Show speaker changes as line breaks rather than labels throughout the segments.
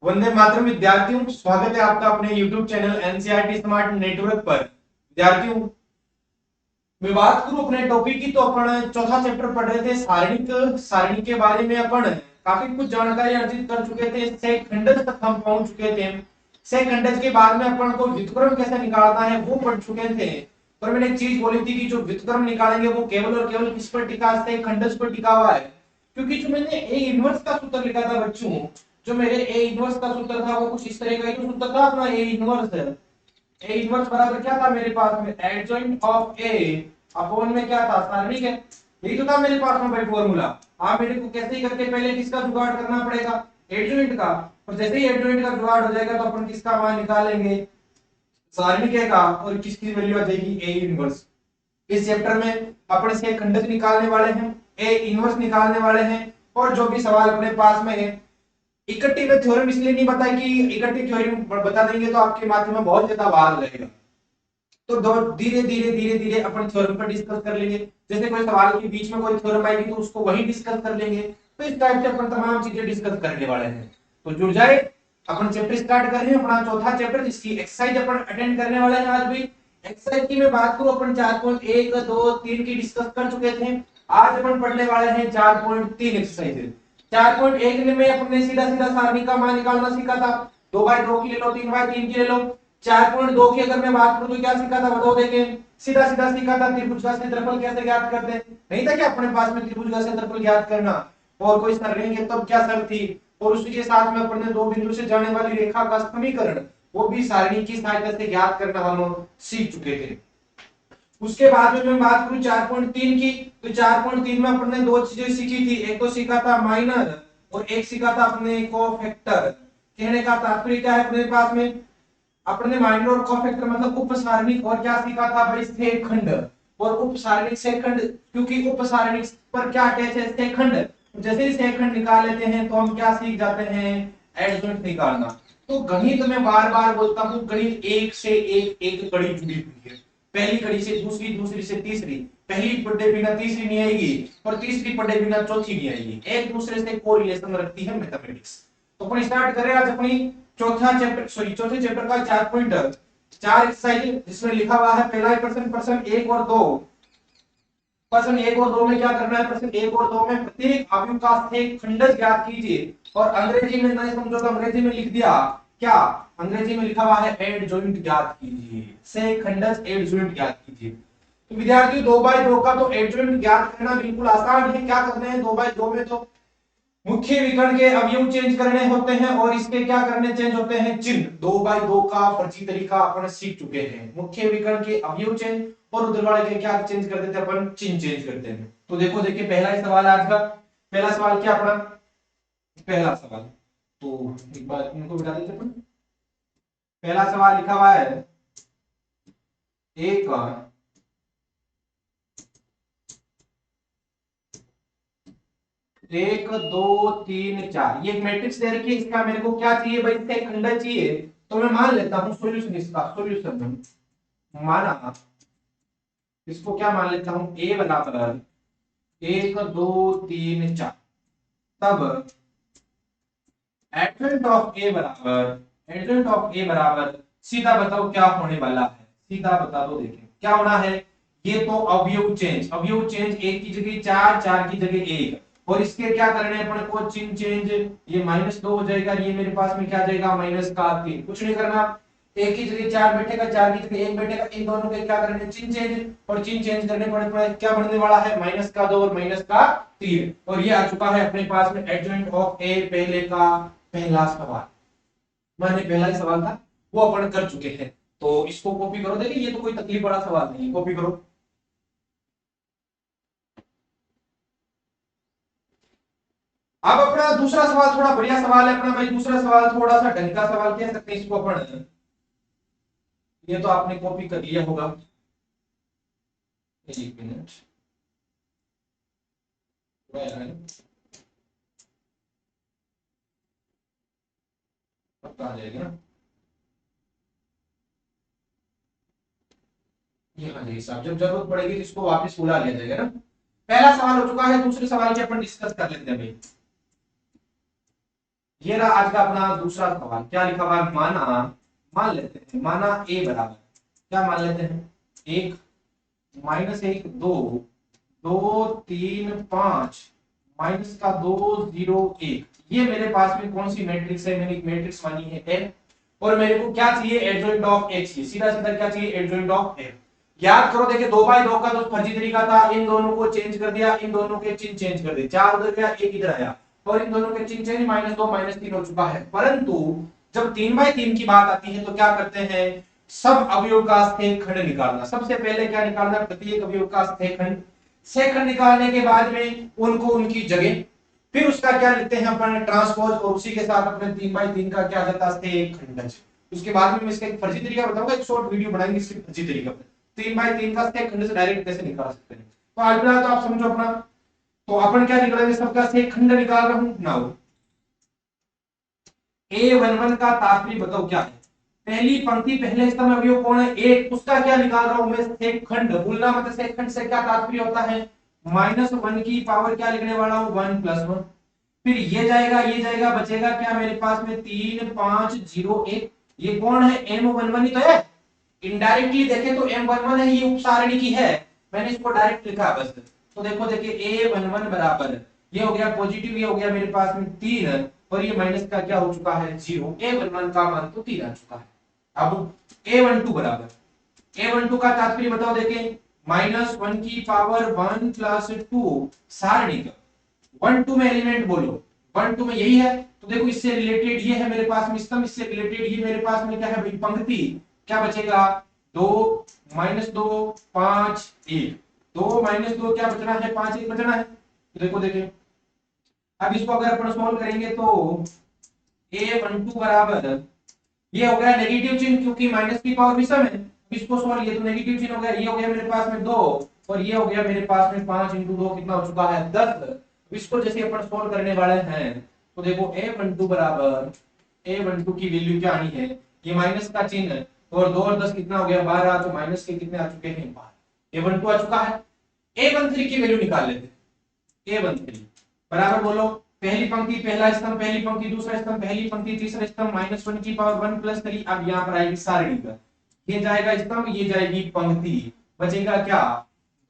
वंदे मातरम विद्यार्थियों, स्वागत है आपका अपने YouTube channel NCERT smart network पर। विद्यार्थियों, मैं बात करूं अपने टॉपिक की तो अपन चौथा चैप्टर पढ़ रहे थे सारणिक। सारणी के बारे में अपन काफी कुछ जानकारी अर्जित कर चुके थे, से खंडज तक हम पहुंच चुके थे। से खंडज के बाद में अपन को व्युत्क्रम कैसे निकालना है वो पढ़ चुके थे। और मैंने एक चीज बोली थी कि जो व्युत्क्रम निकालेंगे वो केवल और केवल किस पर टिका है, से खंडज पर टिका हुआ है। क्योंकि जो मैंने ए इनवर्स का सूत्र लिखा था बच्चों, जो मेरे ए इनवर्स का सूत्र था वो कुछ इस तरह का ही तो सूत्र था अपना ए इनवर्स। ए इनवर्स बराबर क्या था मेरे पास में, एडजॉइंट ऑफ ए अपॉन में क्या था, सारणिक है। यही तो था मेरे पास में भाई फॉर्मूला। आप मेरे को कैसे ही करके पहले किसका जुगाड़ करना पड़ेगा, एडजॉइंट का। और जैसे ही एडजॉइंट का जुगाड़ हो जाएगा तो अपन किसका मान निकालेंगे, सारणिक का, और किसकी वैल्यू आ जाएगी, ए इनवर्स। इस चैप्टर में अपन इसके खंडक निकालने वाले हैं, ए इनवर्स निकालने वाले हैं। और जो भी सवाल अपने पास में है, इकट्ठी में थ्योरम इसलिए नहीं बताया कि इकट्ठी थ्योरम बता देंगे तो आपके माथे में बहुत ज्यादा भार लगेगा। तो दो धीरे धीरे धीरे धीरे अपन थ्योरम पर डिस्कस कर लेंगे। जैसे कोई सवाल के बीच में कोई थ्योरम आएगी तो उसको वहीं डिस्कस कर लेंगे। तो इस टाइप से अपन तमाम चीजें डिस्कस करने वाले हैं। तो जुड़ जाए, अपन चैप्टर स्टार्ट कर रहे हैं अपना चौथा चैप्टर, जिसकी एक्सरसाइज अपन अटेंड करने वाले हैं आज भी। एक्सरसाइज की मैं बात करूं, अपन 4.1 2 3 की डिस्कस कर चुके थे। आज अपन पढ़ने वाले हैं 4.3 एक्सरसाइज। 4.1 में अपन ने सीधा सीधा सारणी का मान निकालना सीखा था। 2/2 की ले लो, 3/3 की ले लो। 4.2 की अगर मैं बात करूं तो क्या सीखा था बताओ, देखें। सीधा सीधा सीखा था त्रिभुज का क्षेत्रफल कैसे ज्ञात करते हैं। नहीं था क्या अपने पास में त्रिभुज का क्षेत्रफल ज्ञात करना, और कोई सर नहीं है तब क्या सर थी। और उसी के साथ में अपन ने दो बिंदु से जाने वाली रेखा का समीकरण, वो भी सारणी की सहायता से ज्ञात करना हम सीख चुके थे। उसके बाद में मैं बात करूं 4.3 की, तो 4.3 में अपन ने दो चीजें सीखी थी। एक तो सीखा था माइनर, और एक सीखा था अपने कोफैक्टर। कहने का तात्पर्य क्या है अपने पास में, अपने माइनर और कोफैक्टर मतलब उपसारणिक, और क्या सीखा था भाई, सेखंड। और उपसारणिक सेखंड, क्योंकि उपसारणिक पर क्या अटैच है, सेखंड। जैसे ही सेखंड निकाल लेते हैं तो हम क्या सीख जाते हैं, एडजॉइंट निकालना। तो गणित में बार बार बोलता हूं, गणित एक से एक एक कड़ी जुड़ी हुई है। पहली कड़ी से दूसरी, दूसरी से तीसरी, पहली पढ़े बिना तीसरी नहीं आएगी, और तीसरी पढ़े बिना चौथी नहीं आएगी। एक दूसरे से कोरिलेशन रखती है मैथमेटिक्स। तो अपन स्टार्ट करें आज अपनी चौथा चैप्टर, सॉरी चौथे चैप्टर का 4.4 एक्सरसाइज, जिसमें लिखा हुआ है पहला प्रश्न, प्रश्न 1 और 2। प्रश्न 1 और 2 में क्या करना है, प्रश्न 1 और 2 में प्रत्येक अवयव का खंडज ज्ञात कीजिए। और अंग्रेजी में नहीं समझो तो अंग्रेजी में लिख दिया, क्या अंग्रेजी में लिखा हुआ है, एड जॉइंट ज्ञात कीजिए, से खंडज एड जॉइंट ज्ञात कीजिए। तो विद्यार्थियों 2/2 का तो एड जॉइंट ज्ञात करना बिल्कुल आसान है। क्या करना है 2/2 में, तो मुख्य विकर्ण के अवयव चेंज करने होते हैं, और इसके क्या करने चेंज होते हैं, चिन्ह। 2/2 का फर्जी तरीका अपन सीख चुके हैं, मुख्य विकर्ण के अवयव चेंज, और उधर वाले के क्या चेंज कर देते हैं अपन, चिन्ह चेंज करते हैं। तो देखो देखिए पहला ही सवाल आज का, पहला सवाल क्या अपना, पहला सवाल, तो एक बार इनको बिठा देते अपन। पहला सवाल लिखा हुआ है, एक 1 2 3 4, ये मैट्रिक्स दे रखी है। इसका मेरे को क्या चाहिए भाई, इसका एक खंडन चाहिए। तो मैं मान लेता हूं सॉल्यूशन, इसका सॉल्यूशन माना, इसको क्या मान लेता हूं, ए बराबर 1 2 3 4। तब एडजॉइंट ऑफ ए बराबर, एडजॉइंट ऑफ ए बराबर, सीधा बताओ क्या होने वाला है, सीधा बता दो, देखें क्या होना है। ये तो अवयव चेंज, अवयव चेंज, एक की जगह 4, 4 की जगह 1। और इसके क्या करने हैं अपने को, चिन्ह चेंज। ये -2 हो जाएगा, ये मेरे पास में क्या जाएगा, -3। कुछ नहीं करना, एक की जगह 4 बैठेगा, 4 की जगह 1 बैठेगा, इन दोनों के क्या करने, चिन्ह चेंज। और चिन्ह चेंज करने पर क्या बनने वाला है, -2 और -3। और ये आ चुका है अपने पास में एडजॉइंट ऑफ ए, पहले का पहला सवाल। मैंने पहला ही सवाल था वो अपन कर चुके हैं। तो इसको कॉपी करो, देखिए ये तो कोई तकलीफ बड़ा सवाल नहीं है, कॉपी करो। अब अपना दूसरा सवाल थोड़ा बढ़िया सवाल है अपना भाई, दूसरा सवाल थोड़ा सा ढंग का सवाल कह सकते हैं इसको अपन। ये तो आपने कॉपी कर लिया होगा, एक मिनट, अब आ जाएगा ना, ये आ जाएगी साहब, जब जरूरत पड़ेगी तो इसको वापस बुला लिया जाएगा ना। पहला सवाल हो चुका है, दूसरे सवाल की अपन डिस्कस कर लेते हैं भाई। ये रहा आज का अपना दूसरा सवाल। क्या लिखा हुआ है? मान लेते हैं, माना ए बराबर, क्या मान लेते हैं? एक, माइनस एक, दो, दो तीन पांच, माइनस का दो, जीरो एक। ये मेरे पास में कौन सी मैट्रिक्स है? मैंने एक मैट्रिक्स मानी है एफ, और मेरे को क्या चाहिए? एडजॉइंट ऑफ ए चाहिए। सीधा सीधा क्या चाहिए? Adjoint of F. याद करो, देखिए 2/2 का तो फर्जी तरीका था, इन दोनों को चेंज कर दिया, इन दोनों के चिन्ह चेंज कर दिए, चार उधर गया, एक इधर आया, और इन दोनों के चिन्ह चेंज, -2 -3 हो चुका है। परंतु जब 3/3 की बात आती है तो क्या करते हैं? सब अवयव का स्थेय खंड निकालना। सबसे पहले क्या निकालना? प्रत्येक अवयव का स्थेय खंड। स्थेय खंड निकालने के बाद में उनको उनकी जगह, फिर उसका क्या लिखते हैं अपन? ट्रांसपोज, और उसी के साथ अपने 3/3 का क्या जाता है? स्थेय खंड। उसके बाद में मैं इसका एक फर्जी तरीका बताऊंगा, एक शॉर्ट वीडियो बनाएंगे इसके फर्जी तरीका पर, 3/3 का स्थेय खंड से डायरेक्ट कैसे निकाल सकते हैं। तो आज तो आप समझो अपना। तो अपन क्या निकालेंगे? सबका स्थेय खंड निकाल रहा हूं ना। A11 का तात्पर्य बताओ क्या है? पहली पंक्ति पहले स्तंभ अवयव कौन है? एक, उसका क्या निकाल रहा हूं मैं? स्थेय खंड। भूलना मत, स्थेय खंड से क्या तात्पर्य होता है? -1 की पावर क्या लिखने वाला हूं? 1 + 1। फिर ये जाएगा, बचेगा क्या मेरे पास में? 3 5 0 1। ये कौन है? M11 ही तो है। इनडायरेक्टली देखें तो M11 है, ये उपसारणी की है, मैंने इसको डायरेक्ट लिखा बस। तो देखो, देखिए A11 बराबर, ये हो गया पॉजिटिव, ये हो गया मेरे पास में 3, और ये माइनस का क्या हो चुका है? 0। A11 का मान तो 3 आ चुका है। अब A12 बराबर, A12 का तात्पर्य बताओ, देखें -1 की पावर 1 + 2 सारणी का 1 2 में एलिमेंट बोलो, 1 2 में यही है। तो देखो इससे रिलेटेड ये है मेरे पास में स्तंभ, इससे रिलेटेड ये मेरे पास में क्या है भाई? पंक्ति। क्या बचेगा? 2 -2 5 1, 2 -2 क्या बचना है? 5 1 बचना है। तो देखो, देखिए अब इसको अगर अपन सॉल्व करेंगे तो A12 बराबर, ये हो गया नेगेटिव चिन्ह क्योंकि माइनस की पावर विषम है। इसको सॉल्व, ये तो नेगेटिव चिन्ह हो गया, ये हो गया मेरे पास में 2, और ये हो गया मेरे पास में 5 × 2 कितना हो चुका है? 10। इसको जैसे अपन सॉल्व करने वाले हैं तो देखो A12 बराबर, A12 की वैल्यू क्या आनी है? ये माइनस का चिन्ह, और 2 और 10 कितना हो गया? 12। तो माइनस के कितने आ चुके हैं? 12। A12 आ चुका है। A13 की वैल्यू निकाल लेते हैं। A13 बराबर बोलो, पहली पंक्ति पहला स्तंभ, पहली पंक्ति दूसरा स्तंभ, पहली पंक्ति तीसरा स्तंभ, -1 की पावर 1 + 3। अब यहाँ पर आएगी सारणी का, ये जाएगा स्तंभ, ये जाएगी पंक्ति, बचेगा क्या?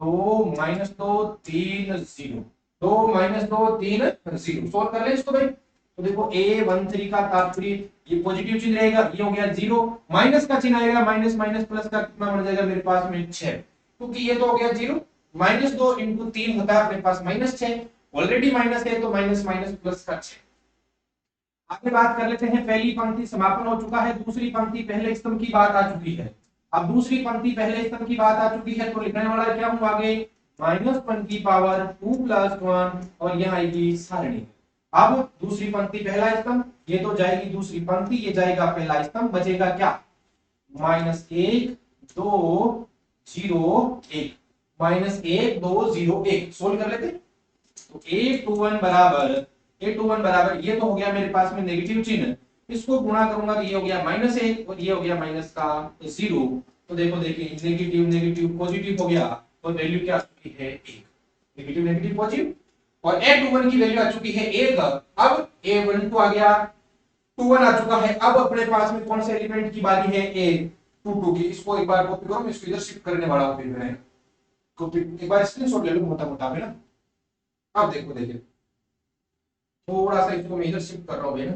2 -2 3 0, 2 -2 3 0। सॉल्व कर ले इसको भाई। तो देखो A13 का तात्पर्य, ये पॉजिटिव चिन्ह रहेगा, ये हो गया 0, माइनस का चिन्ह आएगा, माइनस माइनस प्लस का कितना बन जाएगा मेरे पास में? 6, क्योंकि ये तो हो गया 0, -2 × 3 होता है अपने पास -6, ऑलरेडी माइनस है तो माइनस माइनस प्लस का 6। आगे बात कर लेते हैं, पहली पंक्ति समापन हो चुका है, दूसरी पंक्ति पहले स्तंभ की बात आ चुकी है। अब दूसरी पंक्ति पहले स्तंभ की बात आ चुकी है तो लिखने वाला क्या हूं आगे? -1 की पावर 2 + 1, और यह आएगी सारणी। अब दूसरी पंक्ति पहला स्तंभ, ये तो जाएगी दूसरी पंक्ति, ये जाएगा पहला स्तंभ, बचेगा क्या? -1 2 0 1, -1 2 0 1। सोल्व कर लेते। तो A21 बराबर, ये तो हो गया मेरे पास में नेगेटिव चिन्ह, इसको गुणा करूंगा तो ये हो गया -1, और ये हो गया माइनस का 0। तो देखो, देखिए नेगेटिव नेगेटिव पॉजिटिव हो गया, तो वैल्यू क्या आ चुकी है? 1। नेगेटिव नेगेटिव पॉजिटिव, और A21 की वैल्यू आ चुकी है 1। अब A12 आ गया, 21 आ चुका है। अब अपने पास में कौन से एलिमेंट की बारी है? A22 की। इसको एक बार कॉपी करो, मैं इसको इधर शिफ्ट करने वाला हूं, फिर मैं कॉपी एक बार स्क्रीनशॉट ले लो मोटा मोटा है ना। अब देखो, देखिए थोड़ा सा इसको मैं इधर शिफ्ट कर रहा हूं ना।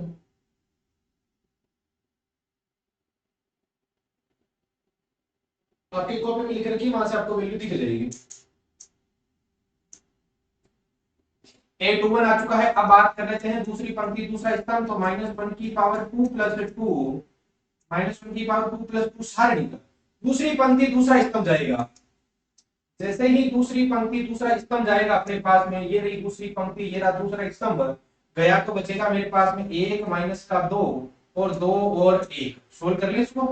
तो आपकी कॉपी में लिख रखी, वहां से आपको वैल्यू दिख जाएगी। A21 आ चुका है। अब बात कर लेते हैं दूसरी पंक्ति दूसरा स्तंभ, तो -1 की पावर 2 + 2, -1 की पावर 2 + 2 सारणी का दूसरी पंक्ति दूसरा स्तंभ जाएगा। जैसे ही दूसरी पंक्ति दूसरा स्तंभ जाएगा अपने पास में, ये रही दूसरी पंक्ति, ये रहा दूसरा स्तंभ गया, तो बचेगा मेरे पास में 1 माइनस का 2, और 2 और 1। सोल्व कर ले इसको।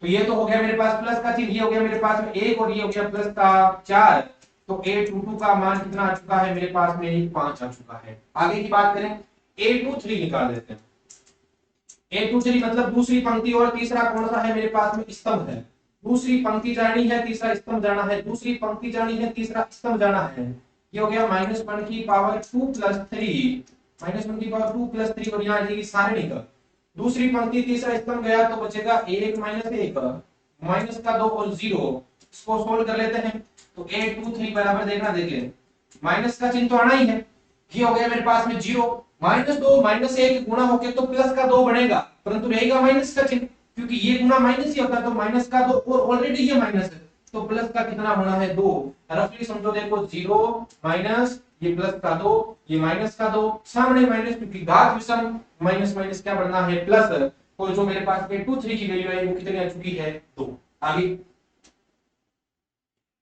तो ये तो हो गया मेरे पास प्लस का चिन्ह, ये हो गया मेरे पास में 1, और ये हो गया प्लस का 4। तो A22 का मान कितना आ चुका है मेरे पास में? 5 आ चुका है। आगे की बात करें, A23 निकाल देते हैं। A23 मतलब दूसरी पंक्ति और तीसरा कौन सा है मेरे पास में? स्तंभ है। दूसरी पंक्ति जानी है, तीसरा स्तंभ जाना है, दूसरी पंक्ति जानी है, तीसरा स्तंभ जाना है। ये हो गया -1 की पावर 2 + 3, -1 की पावर 2 प्लस 3 और यहाँ आ जाएगी सारणिक। दूसरी पंक्ति तीसरा स्तंभ गया तो बचेगा 1 -1 माइनस का 2 और 0। इसको सोल्व कर लेते हैं तो 8 2 3 बराबर देखना देख ले, माइनस का चिन्ह तो आना ही है। ये हो गया मेरे पास में 0, -2 -1 गुणा होके तो प्लस का 2 बनेगा, परंतु रहेगा माइनस का चिन्ह, क्योंकि ये गुना माइनस ही होता है तो माइनस का 2 और ऑलरेडी ये माइनस है तो प्लस का कितना होना है 2। रफली समझो देखो 0 माइनस ये प्लस का 2 ये माइनस का 2 सामने माइनस, क्योंकि घात विषम माइनस माइनस क्या बढ़ना है प्लस। तो जो मेरे पास 8 2 3 की वैल्यू है वो कितनी आ चुकी है 2। आगे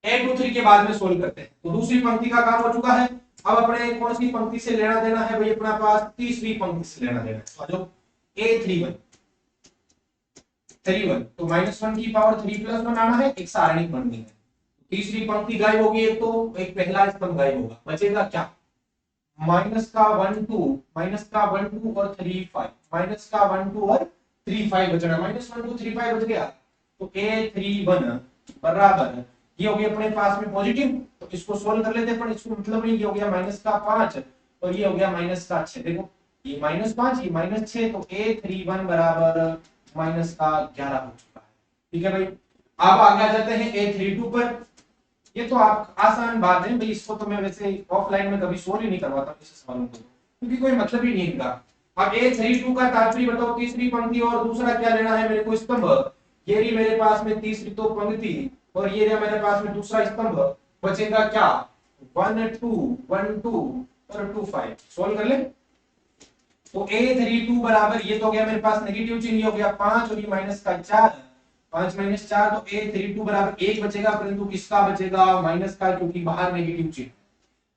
8 2 3 के बाद में सोल्व करते हैं तो दूसरी पंक्ति का काम हो चुका है। अब अपने कौन सी पंक्ति से लेना देना है भाई, अपना पास तीसरी पंक्ति से लेना देना है। जो a31 तो -1 की पावर 3 + 1 आना है, एक सारणिक बननी है। तीसरी पंक्ति गायब होगी एक तो एक पहला स्तंभ गायब होगा, बचेगा क्या माइनस का 1 2 और 3 5 माइनस का 1 2 और 3 5 बचना, -1 2 3 5 बच गया तो a31 बराबर ये हो गया अपने पास में पॉजिटिव, तो इसको सोल्व कर लेते हैं पर इसको मतलब नहीं, ये हो गया माइनस का 5 और ये हो गया माइनस का 6। देखो ये -5 ये -6 तो a31 बराबर माइनस का 11 हो चुका है। ठीक है भाई, अब आगे आ जाते हैं a32 पर। ये तो आप आसान बात है भाई, इसको तो मैं वैसे ऑफलाइन में कभी सोल्व ही नहीं करवाता इस सवालों को, क्योंकि कोई मतलब ही नहीं इनका। अब a32 का तात्पर्य बताओ, तीसरी पंक्ति और दूसरा क्या लेना है मेरे को स्तंभ। ये रही मेरे पास में तीसरी तो पंक्ति और ये रहा मेरे पास में दूसरा स्तंभ, बचेगा क्या 1 2 1 2 और 2 5। सोल्व कर ले तो a32 बराबर ये तो हो गया मेरे पास नेगेटिव चिन्ह, ये हो गया 5 और ये माइनस का 4, 5 - 4 तो a32 बराबर 1 बचेगा, परंतु किसका बचेगा माइनस का, क्योंकि बाहर नेगेटिव चिन्ह।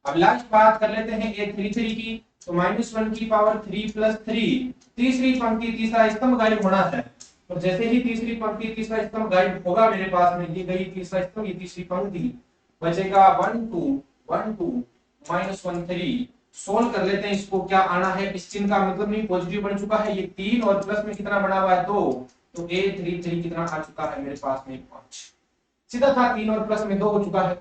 अब लास्ट बात कर लेते हैं a33 की, तो -1 की पावर 3 + 3 तीसरी पंक्ति तीसरा स्तंभ गायब होना है। तो जैसे ही तीसरी पंक्ति तीसरा स्तंभ गायब होगा मेरे पास में, ये गई तीसरा स्तंभ ये तीसरी पंक्ति, बचेगा 1 2 1 2 -1 3। सोल्व कर लेते हैं इसको, क्या आना है इस चिन्ह का मतलब नहीं पॉजिटिव बन चुका है, ये 3 और प्लस में कितना बना हुआ है 2, तो a33 कितना आ चुका है मेरे पास में 5। सीधा था 3 और प्लस में 2 हो चुका है।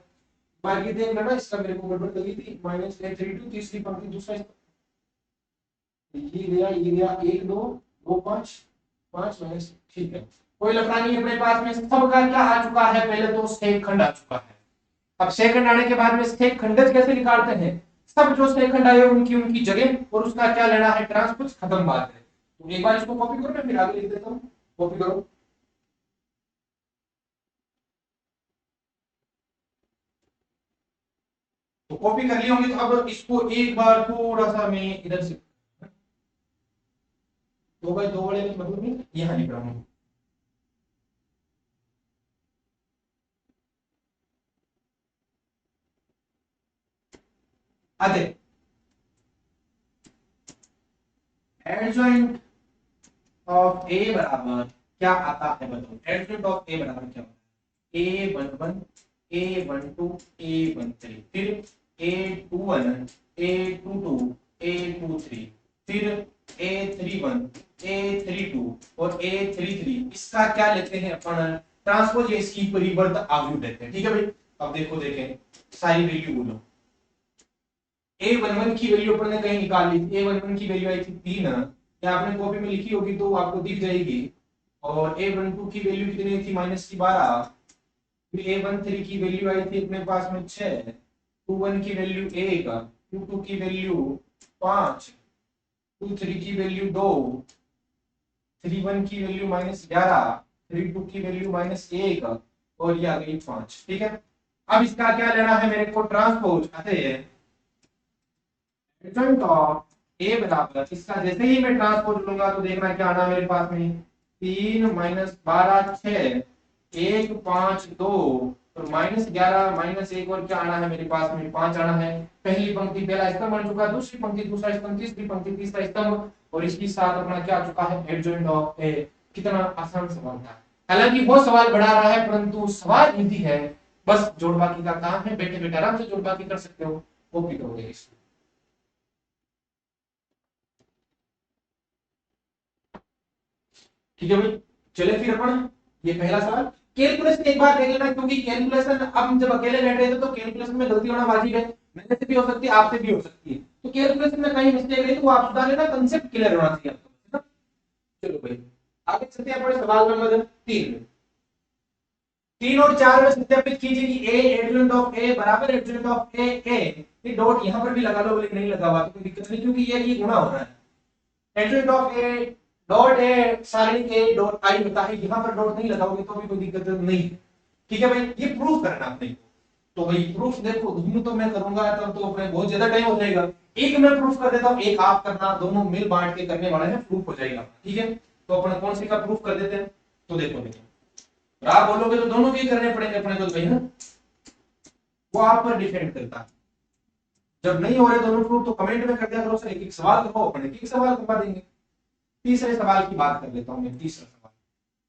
बाकी देख लेना, इसका मेरे को गड़बड़ लगी थी -a32 तीसरी पंक्ति दूसरा ये गया 1 2 2 5 5 माइनस, ठीक है कोई लफड़ा नहीं। अपने पास में सब का क्या आ चुका है, पहले तो सेक खंड आ चुका है। अब सेक खंड आने के बाद में सेक खंडज कैसे निकालते हैं, सब जो सेक खंड आए उनकी उनकी जगह और उसका क्या लेना है ट्रांसपोज, खत्म बात है। तो एक बार इसको कॉपी करो, मैं फिर आगे लिख देता हूं, कॉपी करो। तो कॉपी कर लिए होंगे, तो अब इसको एक बार थोड़ा सा मैं इधर से 2x2 वाले मतलब नहीं यहाँ लिख रहा हूँ। आते एडजॉइंट ऑफ ए बराबर क्या आता है बताओ, एडजॉइंट ऑफ ए बराबर क्या होता है, a11 a12 a13 फिर a21 a22 a23 फिर a31 a32 और a33, इसका क्या लेते हैं अपन ट्रांसपोज, या इसकी परिवर्त आव्यूह लेते हैं। ठीक है भाई, अब देखो देखें सारी वैल्यू बोलो। a11 की वैल्यू अपन ने कहीं निकाल ली थी, a11 की वैल्यू आई थी 3, या आपने कॉपी में लिखी होगी तो आपको दिख जाएगी। और a12 की वैल्यू कितनी थी -12, फिर a13 की वैल्यू आई थी अपने पास में 6, 21 की वैल्यू 1, 22 की वैल्यू 5, 23 की वैल्यू 2, 31 की वैल्यू -11, 32 की वैल्यू -1 और ये आ गई 5। ठीक है, अब इसका क्या लेना है मेरे को ट्रांसपोज, एडजॉइंट ऑफ ए बराबर इसका जैसे ही मैं ट्रांसपोज लूंगा तो देखना क्या आना मेरे पास में 3 -12 6 1 5 2 और -11 -1 और क्या आना है मेरे पास में 5 आना है। पहली पंक्ति पहला स्तंभ बन चुका है, दूसरी पंक्ति दूसरा स्तंभ, तीसरी पंक्ति तीसरा स्तंभ और इसके साथ अपना क्या आ चुका है एडजॉइंट ऑफ ए। कितना आसान सवाल था, हालांकि वो सवाल बढ़ा रहा है परंतु सवाल इजी है, बस जोड़ बाकी का काम है, बैठे बैठे आराम से जोड़ बाकी कर सकते हो, कॉपी करोगे इसको। ठीक है भाई, चले फिर अपन ये पहला सवाल कैलकुलेशन एक बार देख लेना, क्योंकि कैलकुलेशन अब हम जब अकेले बैठ रहे थे तो कैलकुलेशन में गलती होना वाजिब है, मेरे से भी हो सकती है आपसे भी हो सकती है, तो कैलकुलेशन में कहीं मिस्टेक रही तो वो आप सुधार लेना, कंसेप्ट क्लियर होना चाहिए आपको, है ना। चलो भाई आगे चलते हैं अपने सवाल नंबर 3 में। 3 और 4 में सत्यापित कीजिए कि a एडजॉइंट ऑफ a बराबर एडजॉइंट ऑफ a a। ये डॉट यहां पर भी लगा लो, बोले नहीं लगा हुआ तो कोई दिक्कत नहीं, क्योंकि ये गुणा हो रहा है। Adjoint of a dot a सारणी के डॉट i होता है, यहां पर डॉट नहीं लगाओगे तो भी कोई दिक्कत नहीं है। ठीक है भाई, ये प्रूफ करना अपने को। तो भाई प्रूफ देखो दोनों तो मैं करूंगा तब तो अपने बहुत ज्यादा टाइम हो जाएगा, एक मैं प्रूफ कर देता हूं, एक आप करना, दोनों मिल बांट के करने वाले हैं, प्रूफ हो जाएगा। ठीक है, तो अपन कौन सी का प्रूफ कर देते हैं, तो देखो देखो और आप बोलोगे तो दोनों के ही करने पड़ेंगे अपने को भाई, ना वो आप पर डिपेंड करता है। जब नहीं हो रहे दोनों प्रूफ तो कमेंट में कर दिया करो सर, एक एक सवाल करो, अपन एक एक सवाल करवा देंगे। तीसरे सवाल की बात कर लेता हूं मैं। तीसरा सवाल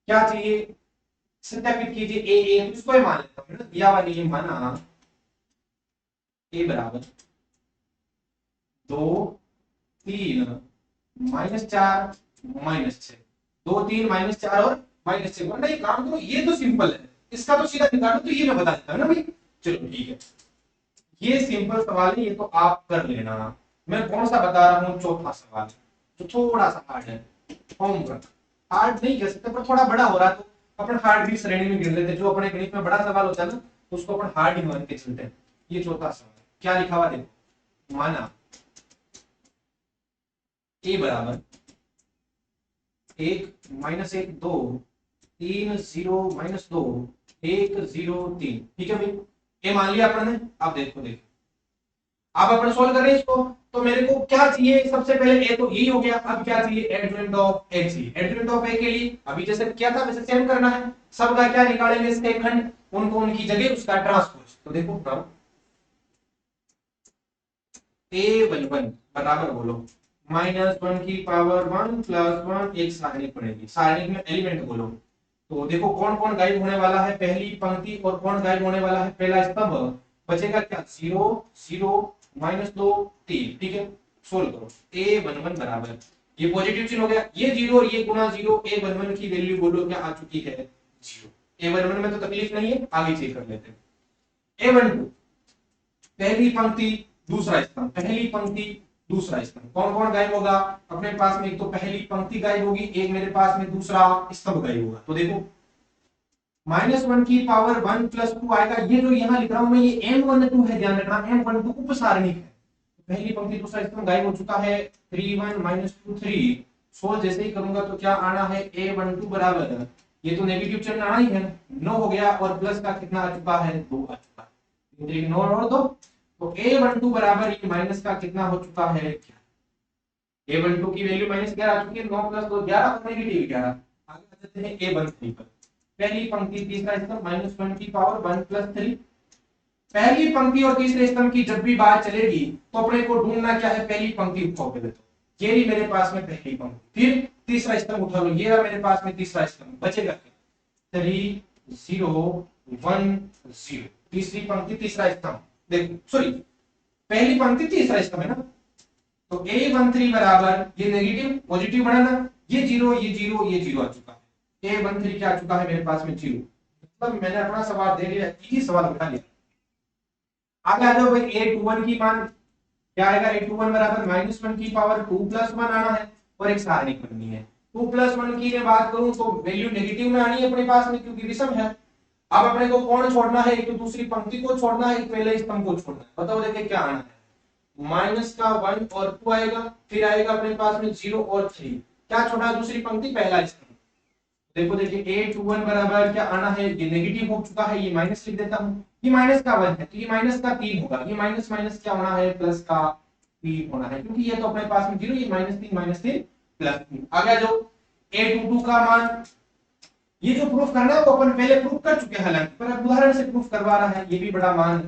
क्या चाहिए, सत्यापित कीजिए ए तो इसको ही मान लेता हूं, दिया हुआ नहीं माना ए बराबर 2 3 -4 -6, 2 3 -4 और -6। वरना ये काम करो, ये तो सिंपल है, इसका तो सीधा निकालो, तो ये मैं बता देता हूं ना भाई। चलो ठीक है, ये सिंपल सवाल है, ये तो आप कर लेना। मैं कौन सा बता रहा हूँ, चौथा सवाल जो थोड़ा सा हार्ड है, होमवर्क। हार्ड नहीं कह सकते पर थोड़ा बड़ा हो रहा है तो अपन हार्ड भी श्रेणी में गिन लेते हैं। जो अपने गणित में बड़ा सवाल होता है ना उसको अपन हार्ड ही मान के चलते हैं। ये चौथा सवाल क्या लिखा हुआ देखो, माना ए बराबर 1 -1 2 3 0 -2 1 0 3। ठीक है भाई, ये मान लिया अपन ने। अब देखो देखो अब अपन सोल्व कर रहे हैं इसको, तो मेरे को क्या चाहिए, सबसे पहले ए तो यही हो गया। अब क्या चाहिए, एडजॉइंट ऑफ ए चाहिए। एडजॉइंट ऑफ ए के लिए अभी जैसे किया था वैसे सेम करना है, सबका क्या निकालेंगे, इसके खंड, उनको उनकी जगह उसका ट्रांसपोज। तो देखो A11 बराबर बोलो -1 की पावर 1 प्लस 1, एक सारणी पड़ेगी, सारणी में एलिमेंट बोलो। तो देखो कौन कौन गायब होने वाला है, पहली पंक्ति, और कौन गायब होने वाला है, पहला स्तंभ। बचेगा क्या, 0 0 -2 3। ठीक है, सोल्व करो। A11 बराबर, ये पॉजिटिव चिन्ह हो गया, ये 0 और ये गुना 0, A11 की वैल्यू बोलो क्या आ चुकी है, 0। A11 में तो तकलीफ नहीं है, आगे चेक कर लेते हैं। A12 पहली पंक्ति दूसरा स्तंभ, पहली पंक्ति दूसरा स्तंभ, कौन कौन गायब होगा अपने पास में, एक तो पहली पंक्ति गायब होगी, एक मेरे पास में दूसरा स्तंभ गायब होगा। तो देखो -1 की पावर 1 प्लस 2 आएगा, ये जो यहाँ लिख रहा हूं मैं ये M12 है, ध्यान रखना M12 उपसारणिक है। पहली पंक्ति दूसरा स्तंभ गायब हो चुका है, 3 1 -2 3। सोल्व जैसे ही करूंगा तो क्या आना है, A12 बराबर, ये तो नेगेटिव चिन्ह आना ही है, 9 हो गया, और प्लस का कितना आ चुका है, 2 आ चुका है, 9 और 2। तो A12 बराबर ये माइनस का कितना हो चुका है, A12 की वैल्यू -11 आ चुकी है, 9 प्लस 2 11 और नेगेटिव 11। आगे चलते हैं A13 पर, पहली पंक्ति तीसरा स्तंभ -1 की पावर 1 प्लस 3। पहली पंक्ति और तीसरे स्तंभ की जब भी बात चलेगी तो अपने को ढूंढना क्या है, पहली पंक्ति उठाओ पहले तो, ये रही मेरे पास में पहली पंक्ति, फिर तीसरा स्तंभ उठा लो, ये रहा मेरे पास में तीसरा स्तंभ, बचेगा 3 0 1 0, तीसरी पंक्ति तीसरा स्तंभ, देखो सॉरी पहली पंक्ति तीसरा स्तंभ है ना। तो A13 बराबर, ये नेगेटिव पॉजिटिव बढ़ाना, ये 0 ये 0 ये 0 आ चुका है, A13 क्या आ चुका है मेरे पास में 0। मतलब मैंने अपना सवाल दे लिया, इजी सवाल उठा लिया। आगे आ जाओ भाई, A21 की मान क्या आएगा, A21 बराबर -1 की पावर 2 प्लस 1 आना है, और एक सारणिक बननी है। 2 प्लस 1 की मैं बात करूं तो वैल्यू नेगेटिव में आनी है अपने पास में, क्योंकि विषम है। अब अपने को कौन छोड़ना है, एक तो दूसरी पंक्ति को छोड़ना है, एक पहले स्तंभ को छोड़ना है। बताओ देखिए क्या आना है, माइनस का 1 और 2 आएगा, फिर आएगा अपने पास में 0 और 3। क्या छोड़ा, दूसरी पंक्ति पहला स्तंभ। देखो देखिए A21 बराबर क्या आना है, ये नेगेटिव हो चुका है, ये माइनस लिख देता हूं, ये माइनस का 1 है तो ये माइनस का 3 होगा, ये माइनस माइनस क्या होना है, प्लस का 3 होना है, क्योंकि ये तो अपने पास में 0, ये -3 प्लस 3। आगे जो A22 का मान, ये जो प्रूफ करना है वो अपन पहले प्रूफ कर चुके हैं हालांकि, पर अब उदाहरण से प्रूफ करवा रहा है, ये भी बड़ा मान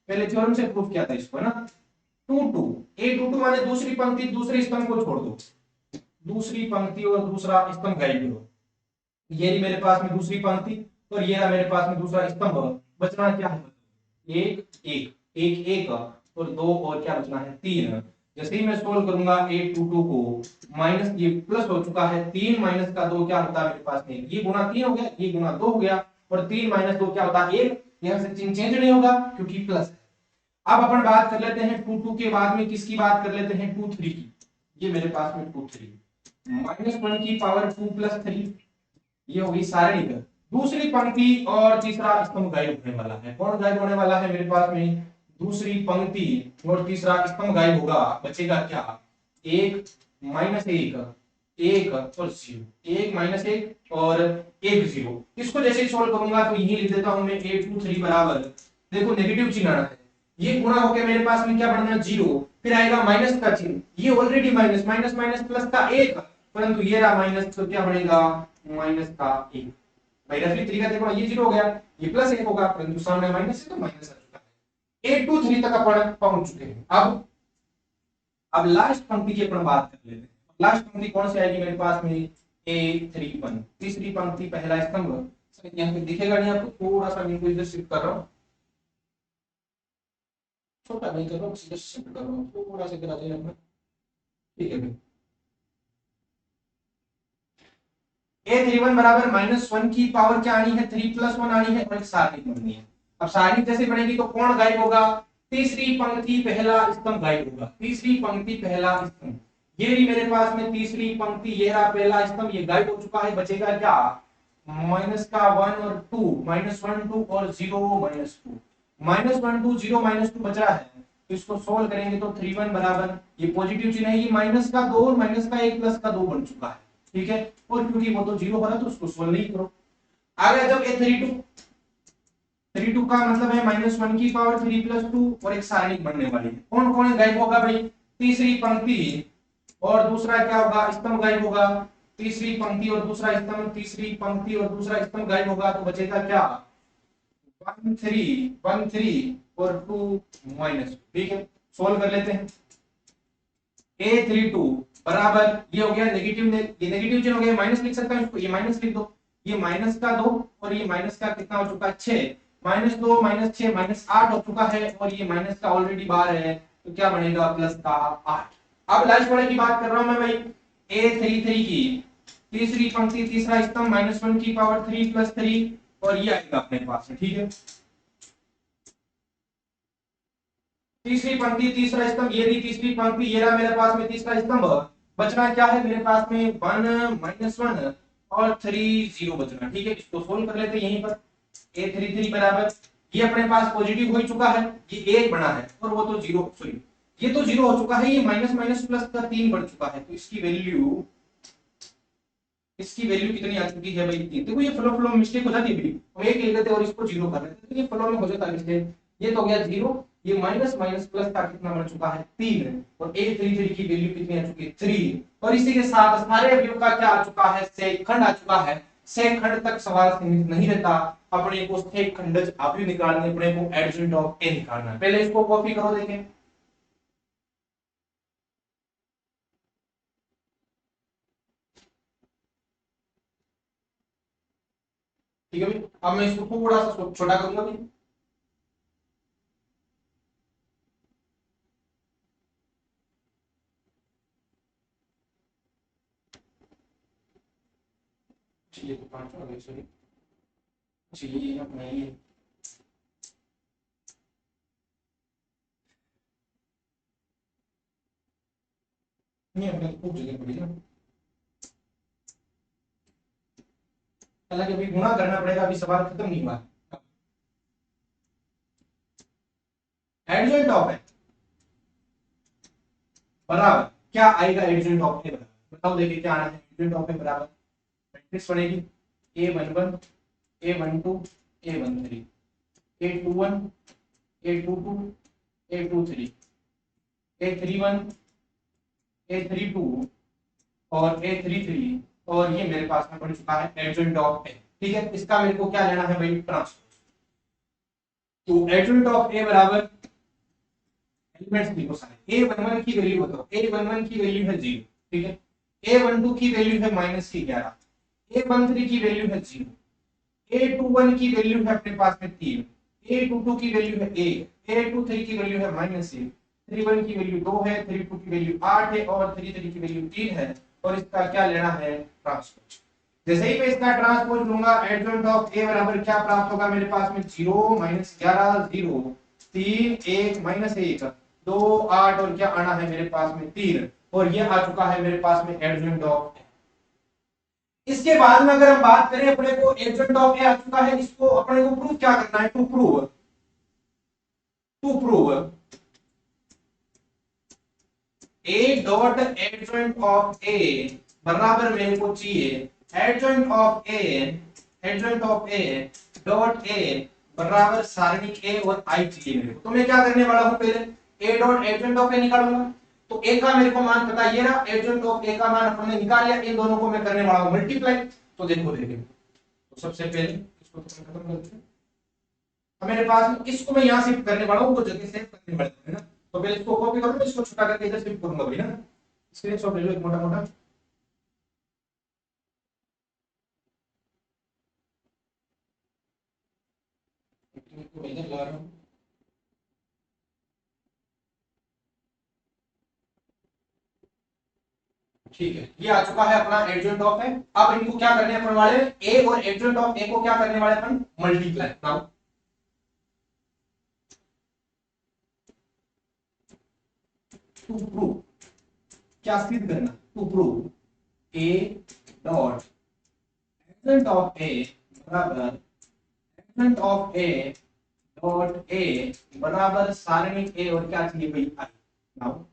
पहले थ्योरम से प्रूफ किया था इसको, है ना। 22 A22 माने दूसरी पंक्ति दूसरे स्तंभ को छोड़ दो, दूसरी पंक्ति और दूसरा स्तंभ गायब करो, ये रही मेरे पास में दूसरी पंक्ति और ये रहा मेरे पास में दूसरा स्तंभ। बचना क्या है, एक एक एक एक और 2 और क्या बचना है, 3। जैसे ही मैं सोल्व करूंगा A22 को, माइनस ये प्लस हो चुका है, 3 माइनस का 2 क्या होता है मेरे पास में, ये गुना 3 हो गया, ये गुना 2 हो गया, और 3 - 2 क्या होता है 1। यहां से चिन्ह चेंज नहीं होगा क्योंकि प्लस है। अब अपन बात कर लेते हैं 2 2 के बाद में किसकी बात कर लेते हैं 2 3 की। ये मेरे पास में 2 3 -1 की पावर 2 प्लस 3, ये होगी सारणी का दूसरी पंक्ति और तीसरा स्तंभ गायब होने वाला है। कौन गायब होने वाला है मेरे पास में? दूसरी पंक्ति और तीसरा स्तंभ गायब होगा, बचेगा क्या? 1 -1, 1 और 0, 1 -1 और 1 0। इसको जैसे सॉल्व करूंगा तो यही लिख देता हूं मैं 8 2 3 बराबर, देखो नेगेटिव चिन्ह आना है, ये गुणा होके मेरे पास में क्या बढ़ना 0, फिर आएगा माइनस का चिन्ह, ये already minus minus minus plus का 1, परंतु ये रहा माइनस, तो क्या बनेगा माइनस का 1। भाई रफली तरीका देखो, ये 0 हो गया, ये प्लस 1 होगा, परंतु सामने माइनस है तो माइनस आ चुका है। 8 2 3 तक अपन पहुंच चुके हैं। अब लास्ट पंक्ति की अपन बात कर लेते हैं। लास्ट पंक्ति कौन सी आएगी मेरे पास में? A31, तीसरी पंक्ति पहला स्तंभ। यहाँ पे दिखेगा नहीं आपको, थोड़ा सा मैं इधर शिफ्ट कर रहा हूँ, छोटा नहीं कर रहा हूँ, सीधा शिफ्ट कर रहा हूँ, थोड़ा सा करा देना अपना, ठीक है भाई। A31 बराबर -1 की पावर क्या आनी है? 3 + 1 आनी है और एक सारणी बननी है। अब सारणी जैसे बनेगी तो कौन गायब होगा? तीसरी पंक्ति पहला स्तंभ गायब होगा, तीसरी पंक्ति पहला स्तंभ, ये रही मेरे पास में तीसरी पंक्ति, ये रहा पहला स्तंभ, ये गायब हो चुका है, बचेगा क्या? माइनस का 1 और 2, -1 2 और 0 -2, -1 2 0 -2 बच रहा है, तो इसको सोल्व करेंगे तो 31 बराबर, ये पॉजिटिव चिन्ह है, ये माइनस का 2 और माइनस का 1 प्लस का 2 बन चुका है, ठीक है। और क्योंकि वो तो 0 हो रहा है तो उसको सोल्व नहीं करो। आगे जब ये 32 का मतलब है -1 की पावर 3 + 2 और एक सारणी बनने वाली है। कौन कौन गायब होगा भाई? तीसरी पंक्ति और दूसरा क्या होगा? स्तंभ गायब होगा, तीसरी पंक्ति और दूसरा स्तंभ, तीसरी पंक्ति और दूसरा स्तंभ गायब होगा, तो बचेगा क्या? 1 3 और 2 -2, ठीक है। सोल्व कर लेते हैं। A32 बराबर, ये हो गया नेगेटिव, ये नेगेटिव चिन्ह हो गया, माइनस लिख सकता हूं इसको, ये माइनस लिख दो, ये माइनस का 2 और ये माइनस का कितना हो चुका है 6, -2 -6 -8 हो चुका है, और ये माइनस का ऑलरेडी बाहर है, तो क्या बनेगा प्लस का 8। अब लास्ट वाले की बात कर रहा हूं मैं भाई, A33 की तीसरी पंक्ति तीसरा स्तंभ, -1 की पावर 3 + 3 और ये आएगा अपने पास में, ठीक है। तीसरी पंक्ति तीसरा स्तंभ, ये रही तीसरी पंक्ति, ये रहा मेरे पास में तीसरा स्तंभ, बचना क्या है मेरे पास में? 1 -1 और 3 0 बचना, ठीक है। इसको सोल्व कर लेते हैं यहीं पर। A33 बराबर, ये अपने पास पॉजिटिव हो चुका है, ये 1 बना है और वो तो 0, सॉरी ये तो 0 हो चुका है, ये माइनस माइनस प्लस का 3 बढ़ चुका है, तो इसकी वैल्यू कितनी आ चुकी है भाई? 3। देखो ये फ्लो मिस्टेक हो जाती है भाई, हम 1 लिख देते और इसको 0 कर देते, तो ये फ्लो में हो जाता है मिस्टेक। ये तो हो गया 0, ये माइनस माइनस प्लस का कितना बन चुका है 3, और A33 की वैल्यू कितनी आ चुकी है 3। और इसी के साथ सारे अवयव का क्या आ चुका है? सेकंड आ चुका है। सेकंड तक सवाल सीमित नहीं रहता, अपने को सेकंडज अवयव निकालने, अपने को एडजॉइंट ऑफ ए निकालना है। पहले इसको कॉपी करो, देखें, ठीक है भाई। अब मैं इसको थोड़ा सा छोटा करूंगा भाई, ये तो 5 आ गए, सॉरी, ये अपना ये नहीं, अपने तो खूब जगह पड़ी ना, हालांकि अभी गुणा करना पड़ेगा, अभी सवाल खत्म नहीं हुआ। एडजॉइंट ऑफ है बराबर क्या आएगा? एडजॉइंट ऑफ ए बराबर, बताओ देखिए क्या आना है? एडजॉइंट ऑफ ए बराबर मैट्रिक्स बनेगी A11 A12 A13 A21 A22 A23 A31 A32 और A33, और ये मेरे पास में बन चुका है एडजॉइंट ऑफ ए, ठीक है। इसका मेरे को क्या लेना है भाई? ट्रांसपोज। तो एडजॉइंट ऑफ ए बराबर एलिमेंट्स लिखो सारे। A11 की वैल्यू बताओ, A11 की वैल्यू है 0, ठीक है। A12 की वैल्यू है -11, A13 की वैल्यू है 0, A21 की वैल्यू है अपने पास में 3, A22 की वैल्यू है 1, A23 की वैल्यू है -1, 31 की वैल्यू 2 है, 32 की वैल्यू 8 है और 33 की वैल्यू 3 है, और इसका क्या लेना है? ट्रांसपोज। जैसे ही मैं इसका ट्रांसपोज लूंगा, एडजॉइंट ऑफ ए बराबर क्या प्राप्त होगा मेरे पास में? 0 -11 0, 3 1 माइनस 1 2 8 और क्या आना है मेरे पास में 3 और ये आ चुका है मेरे पास में एडजॉइंट ऑफ। इसके बाद में अगर हम बात करें अपने को एडजॉइंट ऑफ ए आ चुका है, इसको अपने को प्रूव क्या करना है, to prove A dot adjoint of A बराबर मेरे को चाहिए adjoint of A dot A बराबर सारणिक ए और आई चाहिए मेरे को। तो मैं क्या करने वाला हूं, पहले ए डॉट एडजॉइंट ऑफ ए निकालूंगा। तो ए का मेरे को मान पता ये रहा, एडजॉइंट ऑफ ए का मान अपने निकाल लिया, इन दोनों को मैं करने वाला हूं मल्टीप्लाई। तो देखो तो सबसे पहले इसको तो खत्म करते हैं। अब मेरे पास में इसको मैं यहां शिफ्ट करने वाला हूं, वो जगह सेव करने वाला है ना। तो पहले इसको कॉपी करूंगा, इसको छोटा करके इधर शिफ्ट करूंगा भाई ना। स्क्रीनशॉट ले लो एक मोटा मोटा। इधर ला रहा हूं, ठीक है। ये आ चुका है अपना एडजॉइंट ऑफ है। अब इनको क्या करने अपन वाले, ए और एडजॉइंट ऑफ ए को क्या करने वाले अपन, मल्टीप्लाई। नाउ टू प्रूव, क्या सिद्ध करना, to prove A dot adjoint of A बराबर adjoint of A dot A बराबर सारणिक ए और क्या चाहिए भाई, आई। नाउ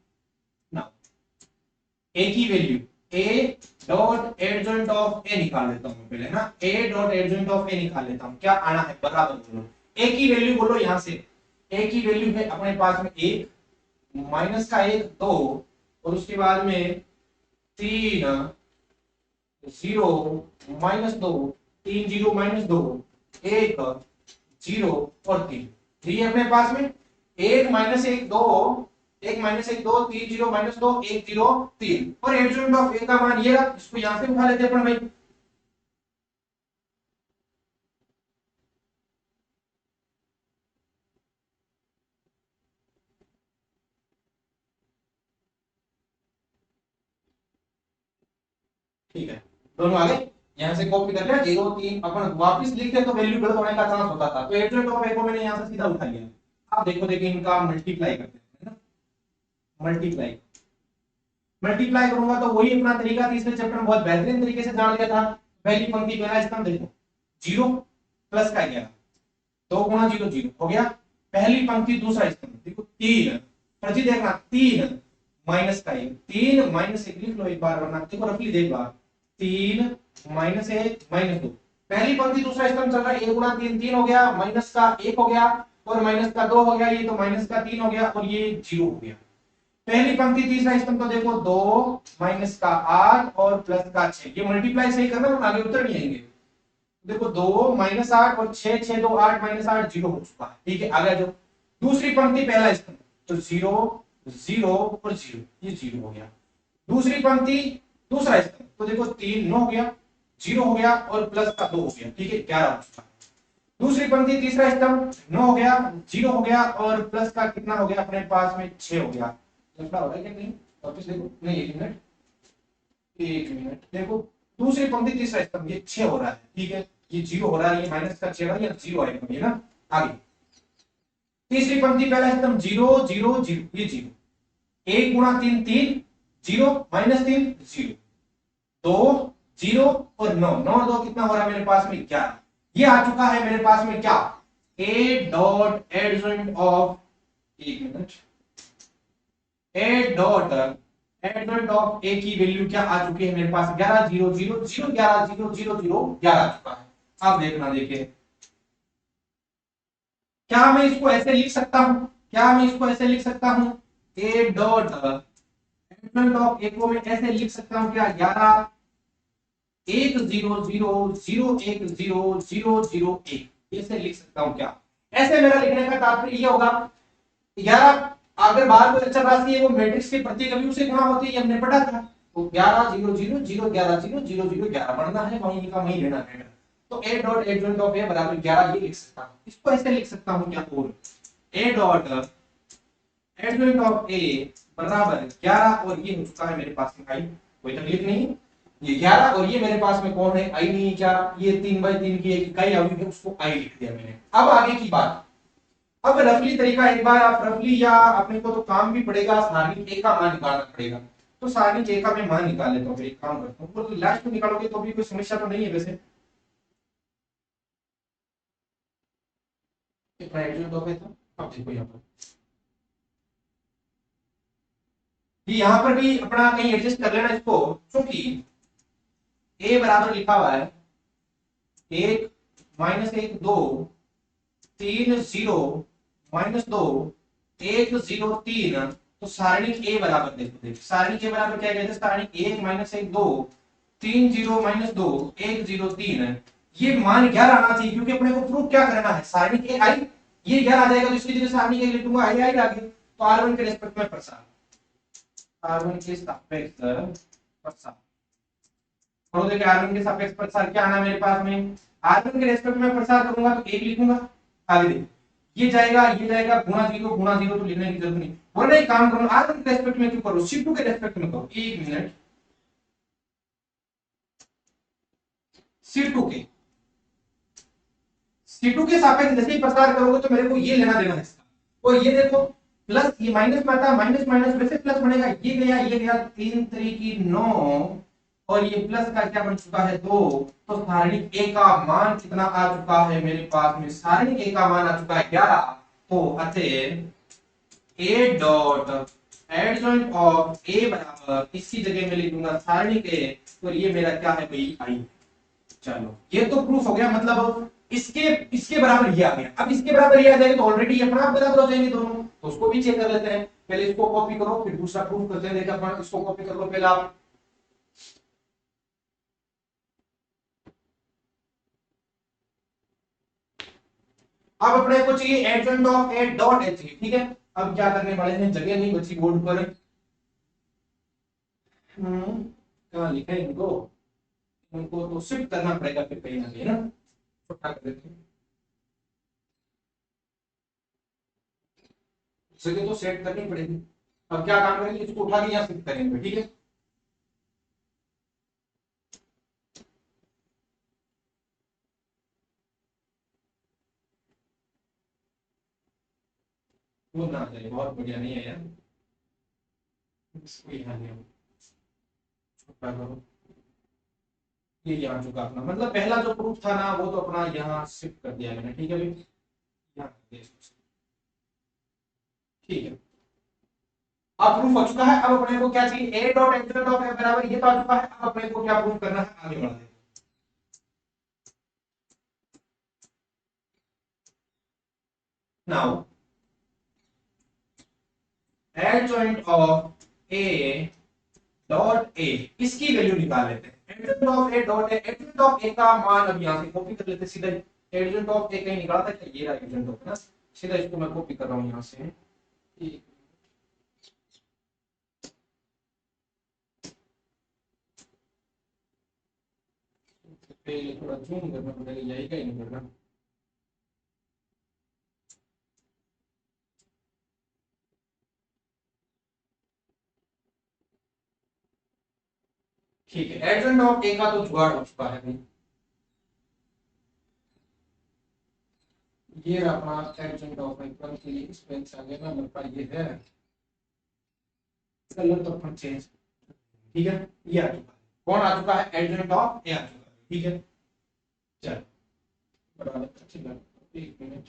ए की value A dot adjoint of A निकाल लेता हूं पहले ना, A dot adjoint of A निकाल लेता हूं, क्या आना है बराबर बोलो, ए की वैल्यू बोलो यहां से, ए की वैल्यू है अपने पास में 1 माइनस का 1 2 और उसके बाद में 3 0 माइनस 2 3 0 माइनस 2 1 0 और 3 3 अपने पास में 1 माइनस 1 2 1 माइनस 1 2 3 0 माइनस 2 1 0 3 और एडजॉइंट ऑफ ए का मान ये रहा, इसको यहां से उठा लेते हैं अपन भाई। ठीक है, दोनों आ गए, यहां से कॉपी कर लिया 0 3 अपन वापस लिखते तो वैल्यू गलत होने का चांस होता था, तो एडजॉइंट ऑफ ए को मैंने यहां से सीधा उठा लिया। अब देखो देखिए इनका मल्टीप्लाई करते हैं ना, मल्टीप्लाई मल्टीप्लाई करूंगा तो वही अपना तरीका तीसरे चैप्टर में बहुत बेहतरीन तरीके से जान लिया था। पहली पंक्ति पहला स्तंभ देखो 0 प्लस का 11 2 गुणा 0 0 हो गया। पहली पंक्ति दूसरा स्तंभ देखो 3 प्रति देखना 3 माइनस का 1 3 माइनस 1 लिख लो एक बार वरना देखो रफली देख बार 3 माइनस 1 माइनस 2। पहली पंक्ति दूसरा स्तंभ चल रहा है 1 गुणा 3 3 हो गया, माइनस का 1 हो गया और माइनस का 2 हो गया, ये तो माइनस का 3 हो गया और ये 0 हो गया। पहली पंक्ति तीसरा स्तंभ तो देखो 2 माइनस का 8 और प्लस का 6, ये मल्टीप्लाई सही करना वरना आगे उत्तर नहीं आएंगे। देखो 2 माइनस 8 और 6 6 2 8 माइनस 8 0 हो चुका है, ठीक है। आगे जो दूसरी पंक्ति पहला स्तंभ तो 0 0 और 0 ये 0 हो गया। दूसरी पंक्ति दूसरा स्तंभ तो देखो 3 9 हो गया 0 हो गया और प्लस का 2 हो गया, ठीक है 11 हो चुका है। दूसरी पंक्ति तीसरा स्तंभ 9 हो गया 0 हो गया और प्लस का कितना हो गया अपने पास में 6 हो गया। लफड़ा हो रहा है क्या कहीं, वापस देखो नहीं, एक मिनट देखो दूसरी पंक्ति तीसरा स्तंभ ये 6 हो रहा है, ठीक है ये 0 हो रहा है, ये माइनस का 6 या 0 आएगा ये ना। आगे तीसरी पंक्ति पहला स्तंभ 0 0 0 ये 0 1 गुणा 3 3 0 माइनस 3 0 2 0 और 9 9 2 कितना हो रहा है मेरे पास में 11। ये आ चुका है मेरे पास में क्या, ए डॉट एडजॉइंट ऑफ, एक minute, A dot adjoint of A की वैल्यू क्या आ चुकी है मेरे पास 11 0 0 0 11 0 0 0 11 आ चुका है। अब देखना देखिए क्या मैं इसको ऐसे लिख सकता हूं, क्या मैं इसको ऐसे लिख सकता हूं, ए डॉट एडजॉइंट ऑफ ए को मैं ऐसे लिख सकता हूं क्या 11 1 0 0 0 1 0 0 0 1 ऐसे लिख सकता हूं क्या। ऐसे मेरा लिखने का तात्पर्य ये होगा 11 अगर बाहर कोई अचर राशि है वो मैट्रिक्स के प्रत्येक अवयव से गुणा होती है, ये हमने पढ़ा था। तो 11 0 0 0 11 0 0 0 11 बढ़ना है, वहीं का वहीं रहना है। तो ए डॉट एडजॉइंट ऑफ ए बराबर 11 ये लिख सकता हूं। इसको ऐसे लिख सकता हूं क्या, और ए डॉट एडजॉइंट ऑफ ए बराबर 11 और ये हो चुका है मेरे पास में आई, कोई तकलीफ नहीं, ये 11 और ये मेरे पास में कौन है आई नहीं क्या, ये 3/3 की एक इकाई अवयव है उसको आई लिख दिया मैंने। अब आगे की बात अब रफली तरीका, एक बार आप रफली, या अपने को तो काम भी पड़ेगा, सारणी ए का मान निकालना पड़ेगा। तो सारणी ए का मैं मान निकाल लेता हूँ, फिर एक काम करता हूँ, तो लास्ट में निकालोगे तो भी कोई समस्या तो नहीं है वैसे। तो अब देखो यहाँ पर, यहाँ पर भी अपना कहीं एडजस्ट कर लेना इसको, क्योंकि ए बराबर लिखा हुआ है 1 - 1 2 3 0 -2 1 0 3। तो सारणी ए बराबर देखो, देख सारणी के बराबर क्या कहते हैं, सारणी 1 - 1 2 3 0 -2 1 0 3। ये मान 11 आना चाहिए, क्योंकि अपने को प्रूफ क्या करना है, सारणी ए आई, ये 11 आ जाएगा तो इसकी जगह सारणी ए लिखूंगा आई आई आगे, तो R1 के रेस्पेक्ट में प्रसार, R1 के सापेक्ष प्रसार, और देखिए R1 के सापेक्ष प्रसार क्या आना मेरे पास में, R1 के रेस्पेक्ट में प्रसार करूंगा तो 1 लिखूंगा, आगे देखिए ये जाएगा गुणा जीरो तो लिखने की जरूरत नहीं, वरना एक काम करो, R1 के रेस्पेक्ट में क्यों करो, C2 के रेस्पेक्ट में करो, 1 मिनट, C2 के C2 के सापेक्ष जैसे ही प्रसार करोगे तो मेरे को ये लेना देना है इसका, और ये देखो प्लस, ये माइनस में आता है, माइनस माइनस वैसे प्लस बनेगा, ये गया 3 3 की 9, और ये प्लस का क्या बन चुका है 2। तो सारणी ए का मान कितना आ चुका है मेरे पास में, सारणी ए का मान आ चुका है 11। तो अतः ए डॉट एडजॉइंट ऑफ ए बराबर इसी जगह में लिखूंगा सारणी के, तो ये मेरा क्या है भाई आई। चलो ये तो प्रूफ हो गया, मतलब इसके इसके बराबर ये आ गया, अब इसके बराबर ये आ जाएगा तो ऑलरेडी अपना आप बराबर हो जाएंगे दोनों, तो उसको भी चेक कर लेते हैं, पहले इसको कॉपी करो फिर दूसरा प्रूफ करते हैं, देखा अपन, इसको कॉपी कर लो पहले आप, अब अपने को चाहिए adjoint of A dot H, ठीक है। अब क्या करने वाले हैं, जगह नहीं बची बोर्ड पर, कहाँ लिखा है इनको, उनको तो शिफ्ट करना पड़ेगा फिर कहीं ना कहीं ना, छोटा कर देते हैं, जगह तो सेट करनी पड़ेगी। अब क्या काम करेंगे, इसको उठा के यहाँ शिफ्ट करेंगे, ठीक है। वो ना जाए, बहुत बढ़िया नहीं है यार, इसको यहाँ नहीं, छोटा करो, ये यहाँ चुका अपना, मतलब पहला जो प्रूफ था ना वो तो अपना यहाँ शिफ्ट कर दिया मैंने, ठीक है भाई, यहाँ कर दिया इसको। ठीक है, अब प्रूफ हो चुका है, अब अपने को क्या चाहिए, ए डॉट एप्सिलॉन ऑफ एफ बराबर ये तो आ चुका है, अब अपने को क्या प्रूफ करना है, आगे बढ़ते हैं। Now adjoint of A dot A, इसकी वैल्यू निकाल लेते हैं, adjoint of A dot A, adjoint of A का मान अब यहां से कॉपी कर लेते हैं सीधा, एडजॉइंट ऑफ ए कहीं निकाला था क्या, ये रहा एडजॉइंट ऑफ ना, सीधा इसको मैं कॉपी कर रहा हूं यहां से, पहले थोड़ा जूम करना पड़ेगा, यही का ही नहीं करना, ठीक है। एडजॉइंट ऑफ ए का तो जुगाड़ हो चुका है भाई, ये अपना एडजॉइंट ऑफ ए का के लिए इस पेन से आगे ना लगता ये है, कलर तो अपन चेंज, ठीक है, ये आ चुका है, कौन आ चुका है, एडजॉइंट ऑफ ए आ चुका है, ठीक है। चल बराबर, अच्छी बात, एक मिनट,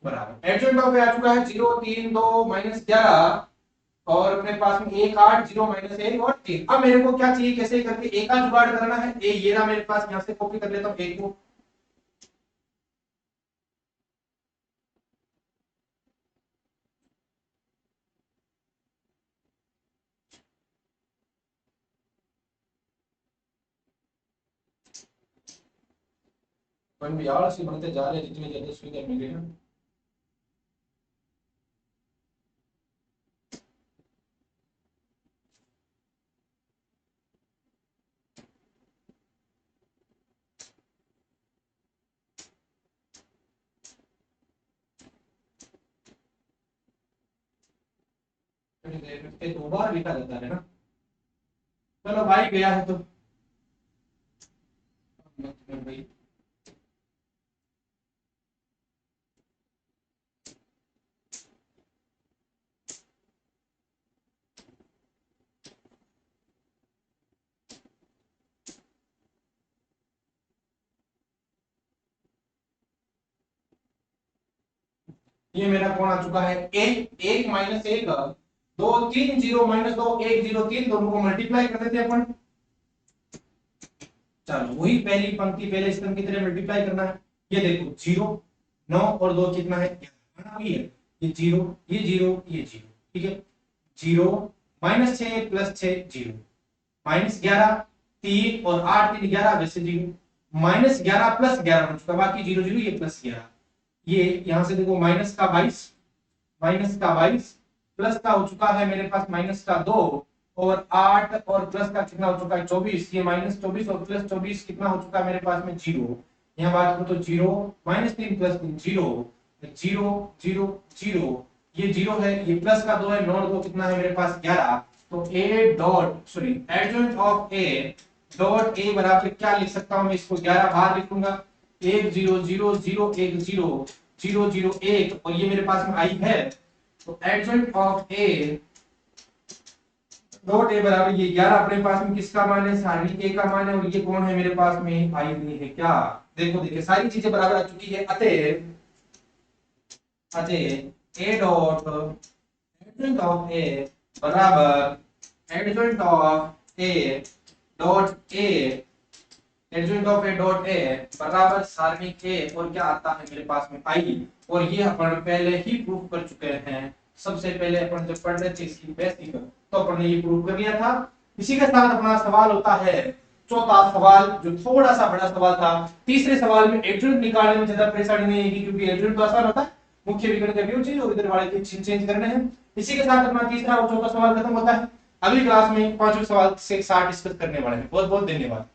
बराबर एडजॉइंट ऑफ ए आ चुका है 0 3 2 -11, और अपने पास में 1 8 0 -1 और 3। अब मेरे को क्या चाहिए, कैसे करके ए का जुगाड़ करना है, ए ये रहा मेरे पास, यहां से कॉपी कर लेता हूं ए को, अपन भी आलसी बनते जा रहे हैं जितनी ज्यादा सुविधा मिल रही है ना। दो बार लिखा जाता है ना, चलो भाई गया है तो ये मेरा कौन आ चुका है एक, एक माइनस एक, दो तीन जीरो माइनस दो एक जीरो तीन, दोनों को मल्टीप्लाई कर देते हैं अपन। चलो वही पहली पंक्ति पहले स्तंभ की तरह मल्टीप्लाई करना है। ये देखो जीरो, 9 और 2 कितना है, 11 वही है। ये जीरो, ये जीरो, ये जीरो, ठीक है। Zero minus 6 plus 6 zero, minus 11, 3 और 8 3 11 वैसे जीरो, माइनस 11 प्लस 11 हो चुका, बाकी जीरो जीरो, ये प्लस 11, ये यहां से देखो माइनस का 22, माइनस का 22 प्लस का हो चुका है मेरे पास माइनस का 2, और 8 और प्लस का कितना हो चुका है 24, ये माइनस 24 और प्लस 24 कितना हो चुका है मेरे पास में जीरो। यहाँ बात करो तो zero minus 3 plus 3 zero, zero zero zero, ये जीरो है, ये प्लस का 2 है, 9 और 2 कितना है मेरे पास 11। तो ए dot sorry adjoint of A dot A बराबर क्या लिख सकता हूं मैं इसको, 11 बाहर लिखूंगा, 1 0 0 0 1 0 0 0 1, और ये मेरे पास में आई है। तो adjoint of A dot A बराबर ये 11 अपने पास में किसका मान है, सारणी ए का मान है, और ये कौन है मेरे पास में आई नहीं है क्या। देखो देखिए सारी चीजें बराबर आ चुकी है। अतः अतः ए डॉट एडजॉइंट ऑफ ए बराबर adjoint of A dot A, adjoint of A dot A बराबर सारणी ए, और क्या आता है मेरे पास में आई, और ये अपन पहले ही प्रूफ कर चुके हैं। सबसे पहले अपन जब पढ़ रहे थे इसकी बेसिक, तो अपन ने ये प्रूफ कर लिया था। इसी के साथ अपना सवाल होता है चौथा सवाल, जो थोड़ा सा बड़ा सवाल था। तीसरे सवाल में एडजॉइंट निकालने में ज्यादा परेशानी नहीं आएगी, क्योंकि एडजॉइंट तो आसान होता है, मुख्य विकर्ण के व्यू चीज और इधर वाले के चेंज करने हैं। इसी के साथ अपना तीसरा और चौथा सवाल खत्म होता है। अगली क्लास में पांचवें सवाल से 60 डिस्कस करने वाले हैं। बहुत बहुत धन्यवाद।